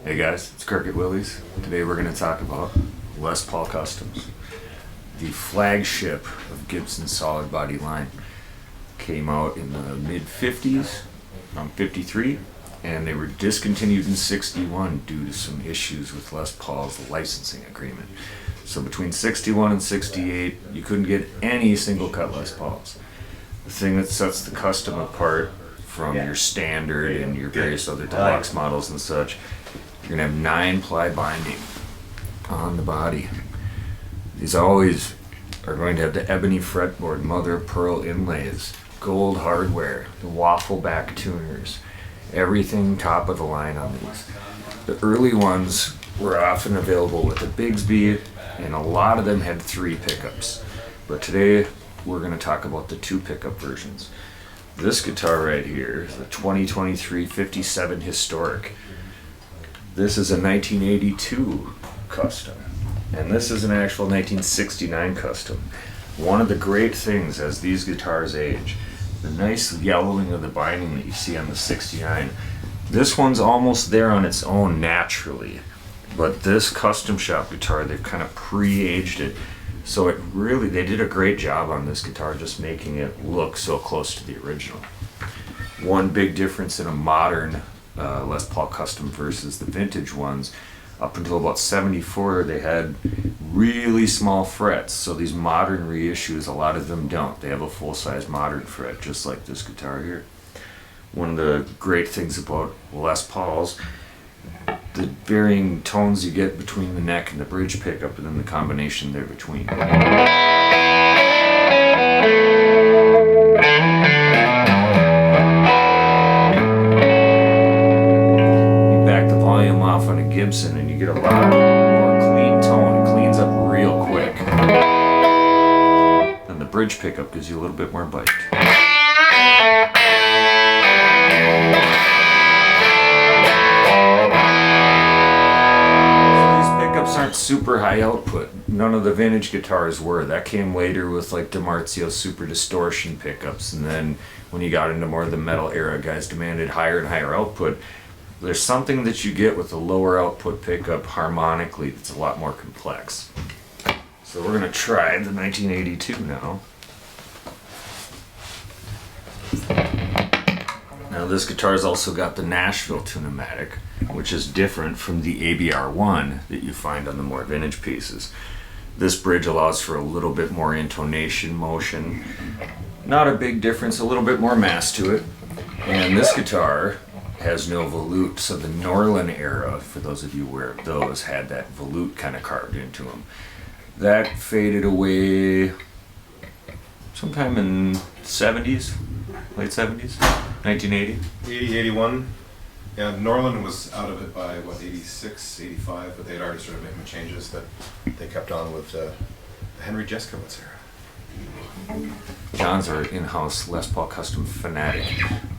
Hey guys, it's Kirk at Willie's. Today we're going to talk about Les Paul Customs. The flagship of Gibson's solid body line came out in the mid 50s, around 53, and they were discontinued in 61 due to some issues with Les Paul's licensing agreement. So between 61 and 68, you couldn't get any single cut Les Pauls. The thing that sets the Custom apart from your standard and your various other deluxe models and such, you're going to have 9-ply binding on the body. These always are going to have the ebony fretboard, mother of pearl inlays, gold hardware, the waffle back tuners, everything top of the line on these. The early ones were often available with a Bigsby, and a lot of them had 3 pickups. But today we're going to talk about the 2 pickup versions. This guitar right here is a 2023 57 Historic. This is a 1982 Custom, and this is an actual 1969 Custom. One of the great things as these guitars age, the nice yellowing of the binding that you see on the 69, this one's almost there on its own naturally, but this Custom Shop guitar, they've kind of pre-aged it, so it really, they did a great job on this guitar just making it look so close to the original. One big difference in a modern Les Paul Custom versus the vintage ones, up until about 74 they had really small frets, so these modern reissues, a lot of them don't. They have a full-size modern fret just like this guitar here. One of the great things about Les Pauls, the varying tones you get between the neck and the bridge pickup, and then the combination there between. On a Gibson and you get a lot more clean tone. It cleans up real quick. And the bridge pickup gives you a little bit more bite. So these pickups aren't super high output. None of the vintage guitars were. That came later with like DiMarzio's super distortion pickups, and then when you got into more of the metal era, guys demanded higher and higher output. There's something that you get with a lower output pickup harmonically that's a lot more complex. So we're going to try the 1982 now. Now this guitar's also got the Nashville Tune-o-matic, which is different from the ABR1 that you find on the more vintage pieces. This bridge allows for a little bit more intonation motion. Not a big difference, a little bit more mass to it. And this guitar has no volute, so the Norlin era, for those of you aware of those, had that volute kind of carved into them. That faded away sometime in 70s, late 70s, 1980. 80, 81. Yeah, Norlin was out of it by, what, 86, 85, but they had already started making changes that they kept on with the Henry Jeskowitz era. John's our in-house Les Paul Custom fanatic.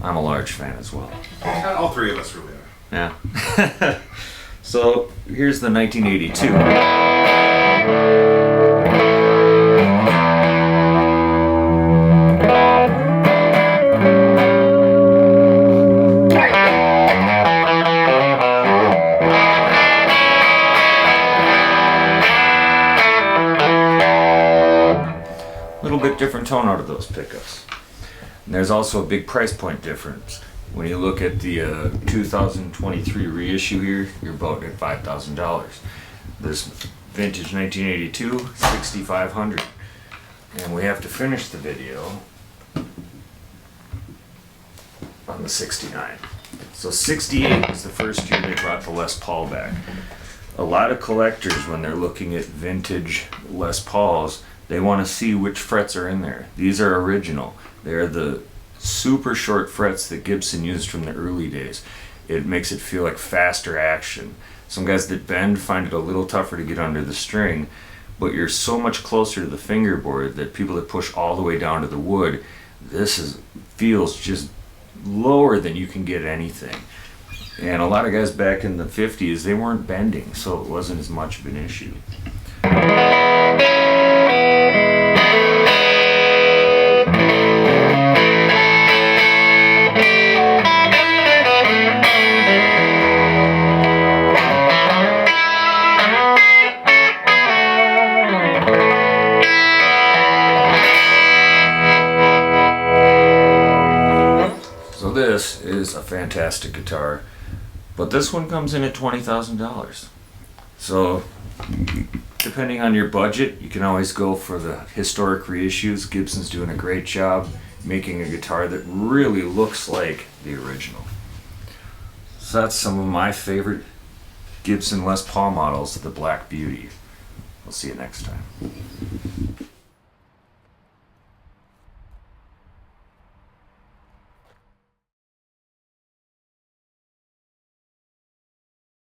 I'm a large fan as well. All 3 of us really are. Yeah. So here's the 1982. Different tone out of those pickups. And there's also a big price point difference. When you look at the 2023 reissue here, you're about at $5,000. This vintage 1982, $6,500. And we have to finish the video on the 69. So 68 was the first year they brought the Les Paul back. A lot of collectors, when they're looking at vintage Les Pauls, they want to see which frets are in there. These are original. They're the super short frets that Gibson used from the early days. It makes it feel like faster action. Some guys that bend find it a little tougher to get under the string, but you're so much closer to the fingerboard that people that push all the way down to the wood, feels just lower than you can get anything. And a lot of guys back in the 50s, they weren't bending, so it wasn't as much of an issue. this is a fantastic guitar, but this one comes in at $20,000. So, depending on your budget, you can always go for the historic reissues. Gibson's doing a great job making a guitar that really looks like the original. So that's some of my favorite Gibson Les Paul models, the Black Beauty. We'll see you next time.